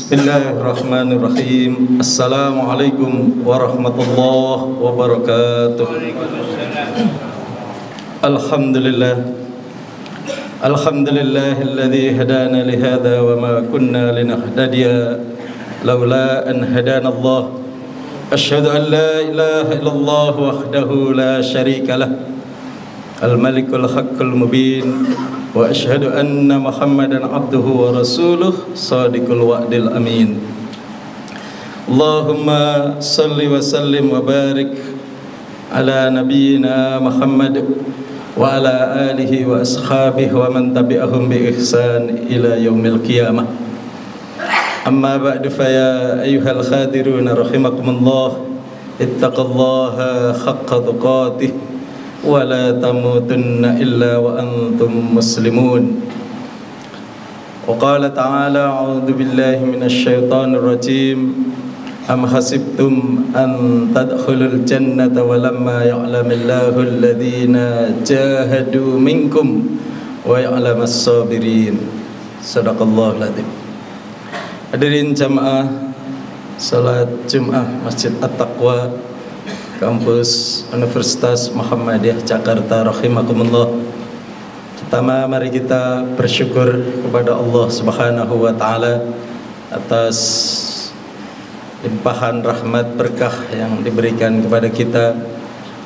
Bismillahirrahmanirrahim. Assalamualaikum warahmatullahi wabarakatuh. Alhamdulillahilladzi hadana li hadza wa ma kunna linahtadiya laula an hadanallah. Asyhadu an la ilaha illallah wahdahu la syarika lah. Al-Malikul Haqqul Mubin. Wa asyhadu anna Muhammadan abduhu wa rasuluh sadiqul wa'dil amin. Allahumma salli wa sallim wa barik ala nabiyyina Muhammad wa ala alihi wa ashabihi wa man tabi'ahum bi ihsan ila yaumil qiyamah. Amma ba'du, fa ya ayyuhal khadirun rahimakumullah, ittaqullaha haqqa tuqatih wa la tamutunna illa wa antum muslimun. Wa qala ta'ala a'udzu billahi minasy syaithanir rajim. Am hasibtum an tadkhulul jannata wa lamma ya'lamillahu alladhina jahadu minkum wa ya'lamas sabirin. Shadaqallahul adzim. Hadirin jamaah salat Jumat Masjid At-Taqwa Kampus Universitas Muhammadiyah Jakarta rahimakumullah. Pertama, mari kita bersyukur kepada Allah Subhanahu wa taala atas limpahan rahmat berkah yang diberikan kepada kita.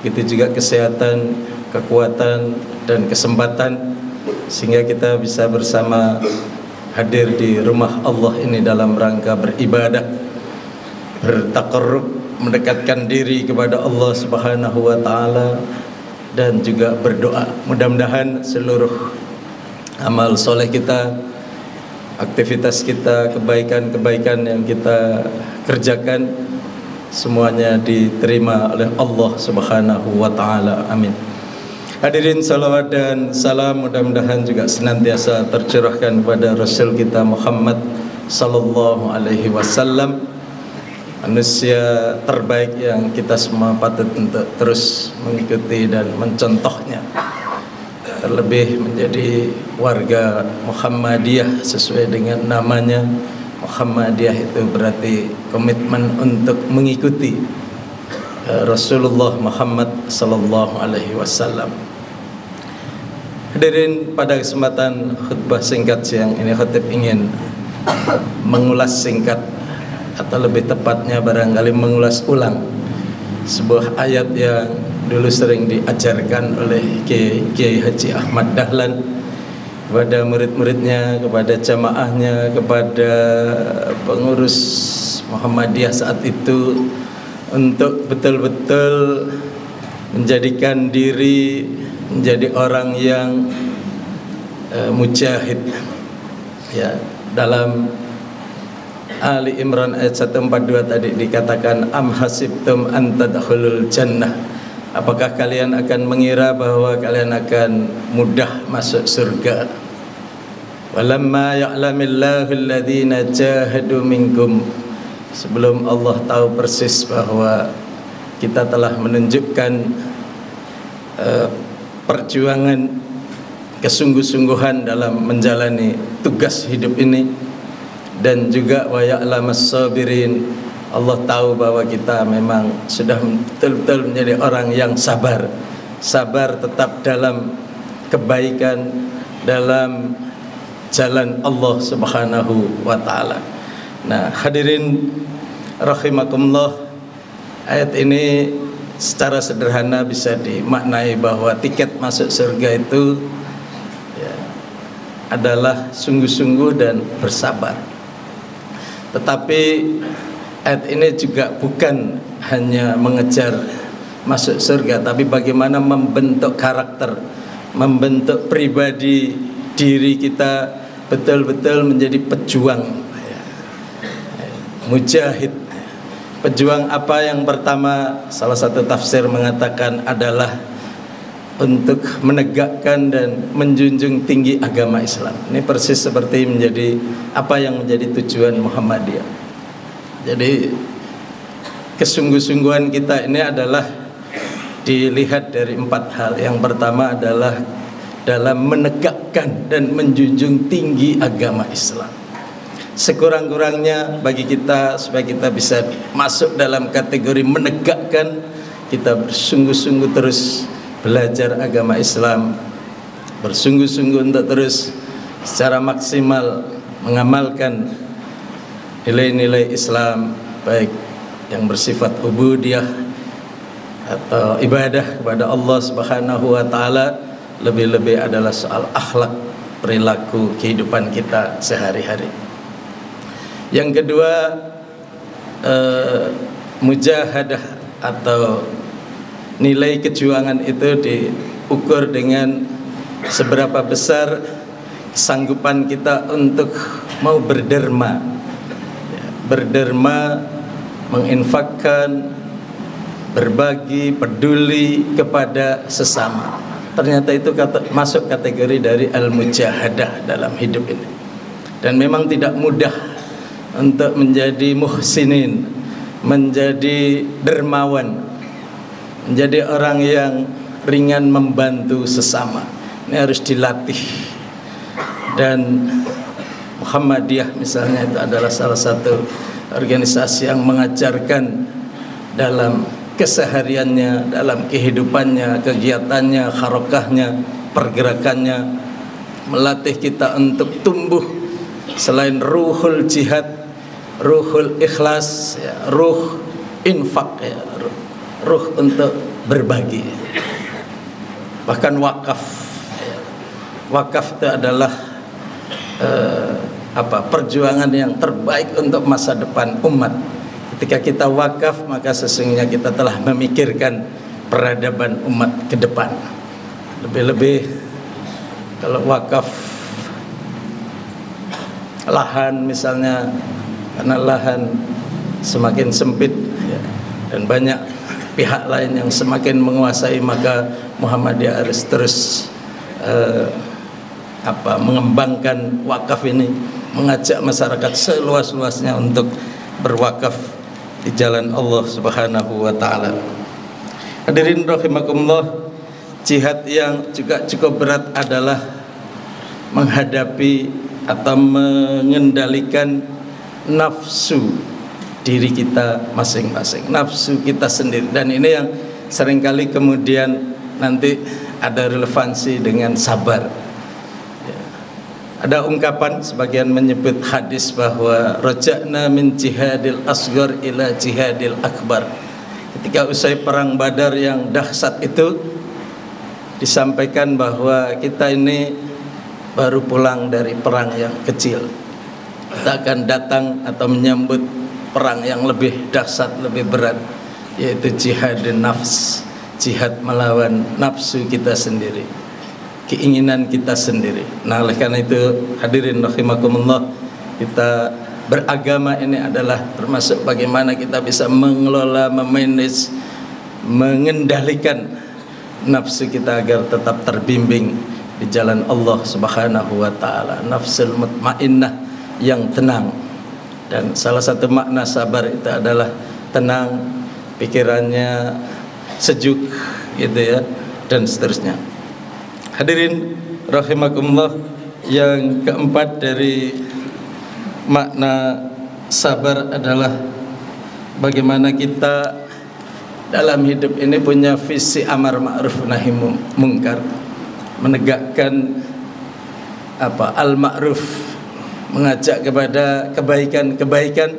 Begitu juga kesehatan, kekuatan dan kesempatan sehingga kita bisa bersama hadir di rumah Allah ini dalam rangka beribadah, bertaqarrub, mendekatkan diri kepada Allah Subhanahu wa taala dan juga berdoa. Mudah-mudahan seluruh amal soleh kita, aktivitas kita, kebaikan-kebaikan yang kita kerjakan semuanya diterima oleh Allah Subhanahu wa taala. Amin. Hadirin, salawat dan salam mudah-mudahan juga senantiasa tercurahkan kepada Rasul kita Muhammad sallallahu alaihi wasallam, manusia terbaik yang kita semua patut untuk terus mengikuti dan mencontohnya. Terlebih menjadi warga Muhammadiyah sesuai dengan namanya. Muhammadiyah itu berarti komitmen untuk mengikuti Rasulullah Muhammad sallallahu alaihi wasallam. Hadirin, pada kesempatan khutbah singkat siang ini khatib ingin mengulas singkat atau lebih tepatnya barangkali mengulas ulang sebuah ayat yang dulu sering diajarkan oleh Kiai Haji Ahmad Dahlan kepada murid-muridnya, kepada jamaahnya, kepada pengurus Muhammadiyah saat itu, untuk betul-betul menjadikan diri menjadi orang yang mujahid. Ya, dalam Ali Imran ayat 142 tadi dikatakan, am hasibtum an tadkhulul jannah. Apakah kalian akan mengira bahwa kalian akan mudah masuk surga? Walamma ya'lamillahu alladhina jahadu minkum. Sebelum Allah tahu persis bahwa kita telah menunjukkan perjuangan, kesungguh-sungguhan dalam menjalani tugas hidup ini, dan juga wa ya'lamas sabirin. Allah tahu bahwa kita memang sudah betul-betul menjadi orang yang sabar. Sabar tetap dalam kebaikan, dalam jalan Allah Subhanahu wa taala. Nah, hadirin rahimakumullah, ayat ini secara sederhana bisa dimaknai bahwa tiket masuk surga itu ya, adalah sungguh-sungguh dan bersabar. Tetapi ayat ini juga bukan hanya mengejar masuk surga, tapi bagaimana membentuk karakter, membentuk pribadi diri kita betul-betul menjadi pejuang, mujahid. Pejuang apa? Yang pertama, salah satu tafsir mengatakan adalah untuk menegakkan dan menjunjung tinggi agama Islam. Ini persis seperti menjadi apa yang menjadi tujuan Muhammadiyah. Jadi kesungguh-sungguhan kita ini adalah dilihat dari 4 hal. Yang pertama adalah dalam menegakkan dan menjunjung tinggi agama Islam. sekurang-kurangnya bagi kita supaya kita bisa masuk dalam kategori menegakkan, kita bersungguh-sungguh terus belajar agama Islam, bersungguh-sungguh untuk terus secara maksimal mengamalkan nilai-nilai Islam, baik yang bersifat ubudiyah atau ibadah kepada Allah Subhanahu wa taala, lebih-lebih adalah soal akhlak, perilaku kehidupan kita sehari-hari. Yang kedua, mujahadah atau nilai kejuangan itu diukur dengan seberapa besar kesanggupan kita untuk mau berderma, menginfakkan, berbagi, peduli kepada sesama. Ternyata itu masuk kategori dari al-mujahadah dalam hidup ini. Dan memang tidak mudah untuk menjadi muhsinin, menjadi dermawan, menjadi orang yang ringan membantu sesama. Ini harus dilatih. Dan Muhammadiyah misalnya itu adalah salah satu organisasi yang mengajarkan dalam kesehariannya, dalam kehidupannya, kegiatannya, harakahnya, pergerakannya, melatih kita untuk tumbuh selain ruhul jihad, ruhul ikhlas, ya, ruh infak, ya, ruh untuk berbagi. Bahkan wakaf, ya. Wakaf itu adalah perjuangan yang terbaik untuk masa depan umat. Ketika kita wakaf, maka sesungguhnya kita telah memikirkan peradaban umat ke depan. Lebih-lebih kalau wakaf lahan misalnya, karena lahan semakin sempit, ya, dan banyak pihak lain yang semakin menguasai, maka Muhammadiyah harus terus mengembangkan wakaf ini, mengajak masyarakat seluas-luasnya untuk berwakaf di jalan Allah Subhanahu wa taala. Hadirin rahimakumullah, jihad yang juga cukup berat adalah menghadapi atau mengendalikan nafsu diri kita masing-masing, nafsu kita sendiri. Dan ini yang seringkali kemudian nanti ada relevansi dengan sabar. Ada ungkapan, sebagian menyebut hadis bahwa raja'na min jihadil asghar ila jihadil akbar. Ketika usai perang Badar yang dahsyat itu, disampaikan bahwa kita ini baru pulang dari perang yang kecil. Kita akan datang atau menyambut perang yang lebih dahsyat, lebih berat, yaitu jihadun nafs, jihad melawan nafsu kita sendiri, keinginan kita sendiri. Nah, oleh karena itu hadirin rahimakumullah, kita beragama ini adalah termasuk bagaimana kita bisa mengelola, memanage, mengendalikan nafsu kita agar tetap terbimbing di jalan Allah Subhanahu wa taala, nafsul mutmainnah yang tenang. Dan salah satu makna sabar itu adalah tenang, pikirannya sejuk, gitu ya, dan seterusnya. Hadirin rahimakumullah, yang keempat dari makna sabar adalah bagaimana kita dalam hidup ini punya visi amar ma'ruf nahi mungkar, menegakkan al-ma'ruf, mengajak kepada kebaikan-kebaikan,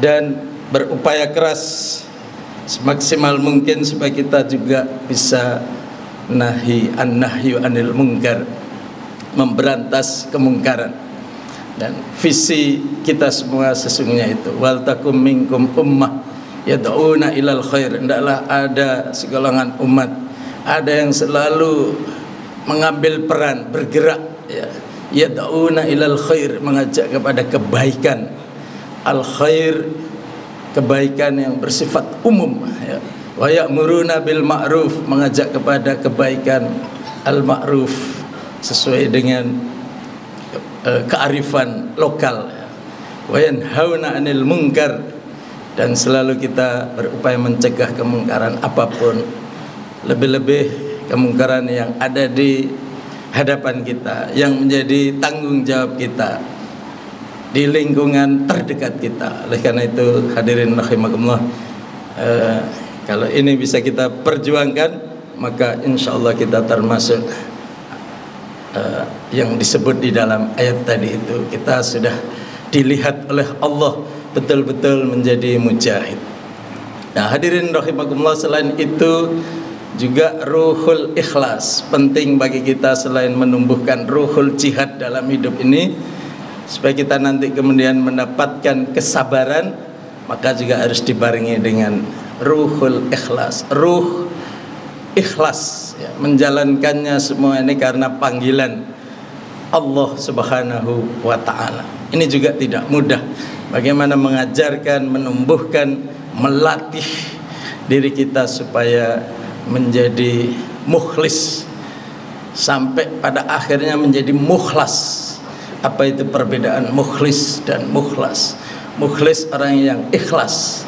dan berupaya keras semaksimal mungkin supaya kita juga bisa nahyu anil munkar, memberantas kemungkaran. Dan visi kita semua sesungguhnya itu, wal takum minkum ummah yad'una ilal khair. Hendaklah ada segolongan umat, ada yang selalu mengambil peran, bergerak, ya, yad'una ilal khair, mengajak kepada kebaikan. Al khair, kebaikan yang bersifat umum, ya. Wa ya'muruna bil ma'ruf, mengajak kepada kebaikan. Al ma'ruf sesuai dengan kearifan lokal, ya. Wa yanhauna 'anil munkar, dan selalu kita berupaya mencegah kemungkaran apapun, lebih-lebih kemungkaran yang ada di hadapan kita, yang menjadi tanggung jawab kita. di lingkungan terdekat kita. Oleh karena itu hadirin rahimakumullah, kalau ini bisa kita perjuangkan, maka insya Allah kita termasuk yang disebut di dalam ayat tadi itu. Kita sudah dilihat oleh Allah betul-betul menjadi mujahid. Nah hadirin rahimakumullah, selain itu juga ruhul ikhlas penting bagi kita. Selain menumbuhkan ruhul jihad dalam hidup ini supaya kita nanti kemudian mendapatkan kesabaran, maka juga harus dibarengi dengan ruhul ikhlas. Ruh ikhlas ya, menjalankannya semua ini karena panggilan Allah Subhanahu wa ta'ala. Ini juga tidak mudah. Bagaimana mengajarkan, menumbuhkan, melatih diri kita supaya menjadi mukhlis sampai pada akhirnya menjadi mukhlas. Apa itu perbedaan mukhlis dan mukhlas? Mukhlis orang yang ikhlas,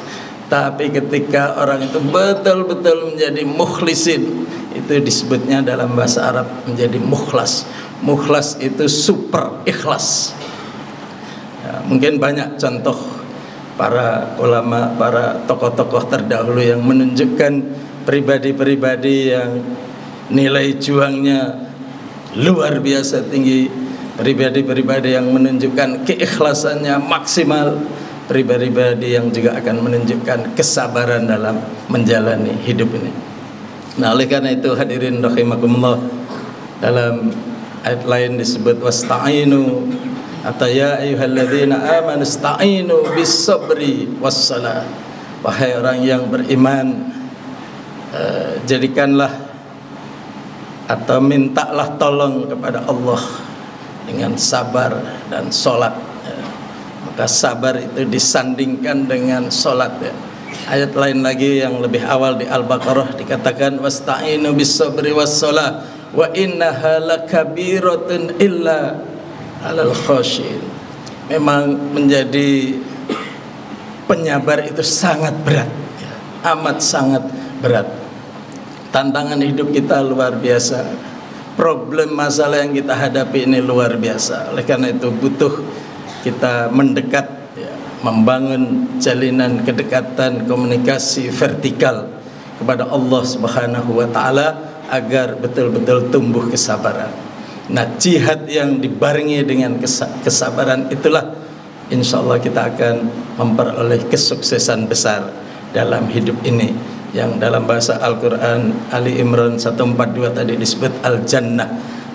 tapi ketika orang itu betul-betul menjadi mukhlisin, itu disebutnya dalam bahasa Arab menjadi mukhlas. Mukhlas itu super ikhlas ya, mungkin banyak contoh para ulama, para tokoh-tokoh terdahulu yang menunjukkan pribadi-pribadi yang nilai juangnya luar biasa tinggi, pribadi-pribadi yang menunjukkan keikhlasannya maksimal, pribadi-pribadi yang juga akan menunjukkan kesabaran dalam menjalani hidup ini. Nah oleh karena itu hadirin rahimakumullah, dalam ayat lain disebut wasta'inu, atau ya ayyuhalladzina amanu ista'inu bis-sabri was-salah. Wahai orang yang beriman, jadikanlah atau mintalah tolong kepada Allah dengan sabar dan sholat. Maka sabar itu disandingkan dengan sholat ya. Ayat lain lagi yang lebih awal di Al-Baqarah dikatakan wasta'inu bis-sabri was-salah wa innaha lakabiratun illa 'alal khasyin. Memang menjadi penyabar itu sangat berat ya, amat sangat berat. Tantangan hidup kita luar biasa, problem masalah yang kita hadapi ini luar biasa. Oleh karena itu butuh kita mendekat ya, membangun jalinan kedekatan, komunikasi vertikal kepada Allah Subhanahu wa ta'ala agar betul-betul tumbuh kesabaran. Nah jihad yang dibarengi dengan kesabaran itulah insya Allah kita akan memperoleh kesuksesan besar dalam hidup ini, yang dalam bahasa Al-Quran Ali Imran 142 tadi disebut al-jannah.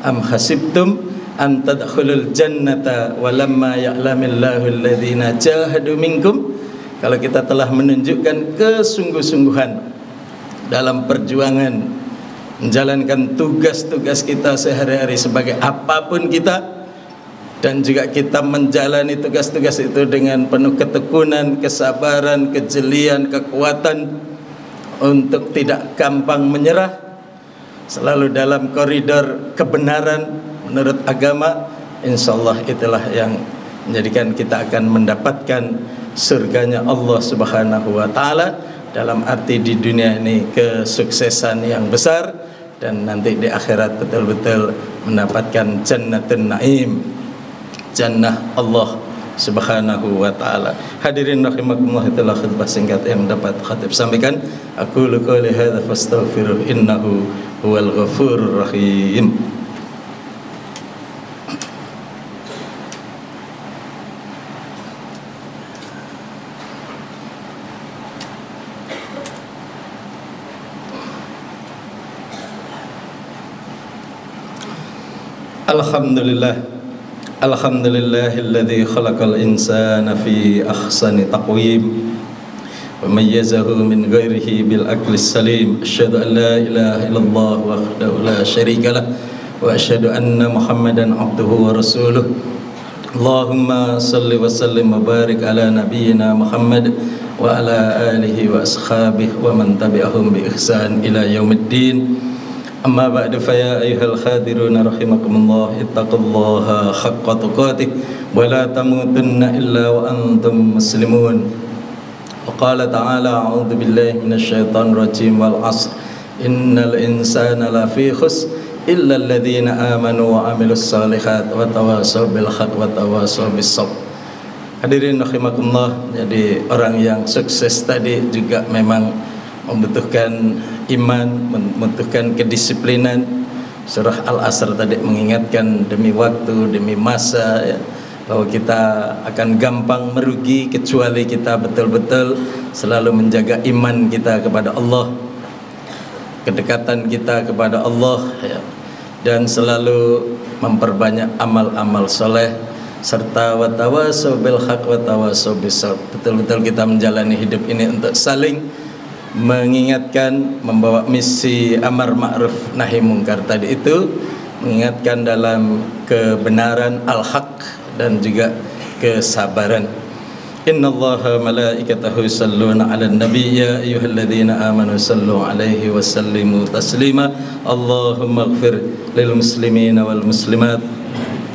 Am hasibtum an tadkhulul jannata walamma ya'lamillahu alladhina jahadu minkum. Kalau kita telah menunjukkan kesungguh-sungguhan dalam perjuangan menjalankan tugas-tugas kita sehari-hari sebagai apapun kita, dan juga kita menjalani tugas-tugas itu dengan penuh ketekunan, kesabaran, kejelian, kekuatan untuk tidak gampang menyerah, selalu dalam koridor kebenaran menurut agama, insyaallah itulah yang menjadikan kita akan mendapatkan surganya Allah Subhanahu wa ta'ala, dalam arti di dunia ini kesuksesan yang besar, dan nanti di akhirat betul-betul mendapatkan jannatun naim, jannah Allah Subhanahu wa ta'ala. Hadirin rahimakumullah, itulah khutbah singkat yang dapat khatib sampaikan. Aku qouli hadza fastaghfiruh innahu huwal ghafurur rahim. Alhamdulillahilladzi khalaqal insana fi ahsani taqwim wa mayyazahu min ghairihi bil aqlis salim. Asyhadu an la ilaha illallah wahdahu la syarikalah wa asyhadu anna Muhammadan abduhu wa rasuluh. Allahumma salli wa sallim wa barik ala nabiyyina Muhammad wa ala alihi wa ashabihi wa man tabi'ahum bi ihsan ila yaumiddin. Amma ba'du, fa ya ayyuhal khadiruna rahimakumullah, ittaqullaha haqqa tuqatih wa la tamutunna illa wa antum muslimun. Wa qala ta'ala a'udzu billahi minasy syaithanir rajim wal 'ashr innal insana lafi khusr illa alladhina amanu wa 'amilus shalihat wa tawassaw bil haqqi wa tawassaw bis sabr. Hadirin rahimakumullah, jadi orang yang sukses tadi juga memang membutuhkan iman, membutuhkan kedisiplinan. Surah Al-Asr tadi mengingatkan demi waktu, demi masa ya, bahwa kita akan gampang merugi kecuali kita betul-betul selalu menjaga iman kita kepada Allah, kedekatan kita kepada Allah ya, dan selalu memperbanyak amal-amal soleh, serta watawasau bil haq watawasau bisabr. Betul-betul kita menjalani hidup ini untuk saling mengingatkan, membawa misi amar ma'ruf nahi mungkar tadi itu, mengingatkan dalam kebenaran al-haq dan juga kesabaran. Innallaha malaikatahu yusalluna 'alan nabi ya ayyuhalladzina amanu sallu 'alaihi wa sallimu taslima. Allahumma ighfir lil muslimina wal muslimat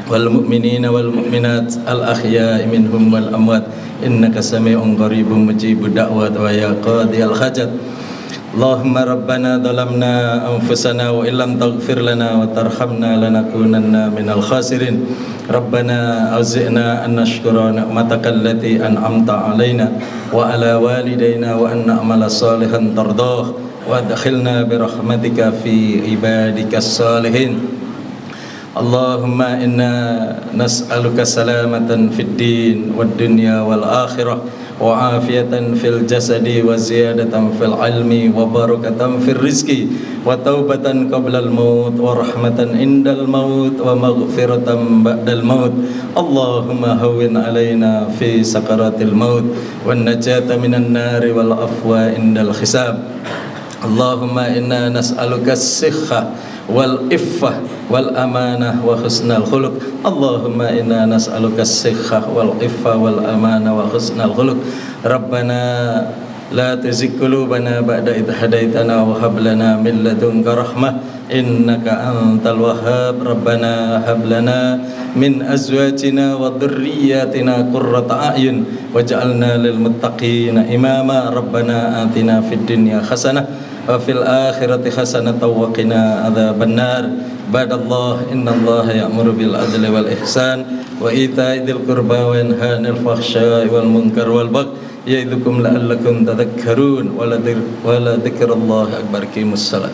wal mu'minina wal mu'minat al ahya'i minhum wal amwat innaka sami'un qaribun mujibud da'wat wa ya qadiyal hajat. Allahumma rabbana dhalamna anfusana wa illam taghfir lana wa tarhamna lanakunanna minal khasirin. Rabbana auzi'na an nashkura ni'mataka allati an'amta 'alaina wa 'ala walidayna wa an na'mala salihan tardah wa adkhilna bi rahmatika fi ibadikas salihin. Allahumma inna nas'aluka salamatan fid din wad dunya wal akhirah wa afiyatan fil jasadi wa ziyadatan fil ilmi wa barakatan fil rizqi wa taubatan qablal maut wa rahmatan indal maut wa maghfiratan ba'dal maut. Allahumma hawwin alaina fi sakaratil maut wan najata minan nari wal afwa indal hisab. Allahumma inna nas'aluka as-sihha wal iffah wal amanah wa husnal khuluq. Allahumma inna nas'aluka as-sihha wal iffah wal amanah wa husnal khuluq. Rabbana la tuzigh qulubana ba'da idh hadaitana wa hab lana min ladunka rahmah innaka antal wahhab. Rabbana hab lana min azwajina wa dhurriyyatina qurrata a'yun waj'alna lil muttaqina imama. Rabbana atina fid dunya hasanah wa fil akhirati hasanatan wa qina adzabannar. Badallah innallaha ya'muru bil adli wal ihsan wa ita'i dzil qurba wa yanha 'anil fahsya'i wal munkar wal baghi ya'idukum la'allakum tadhakkarun wa la dzikrallahi akbar. Qimus shalah.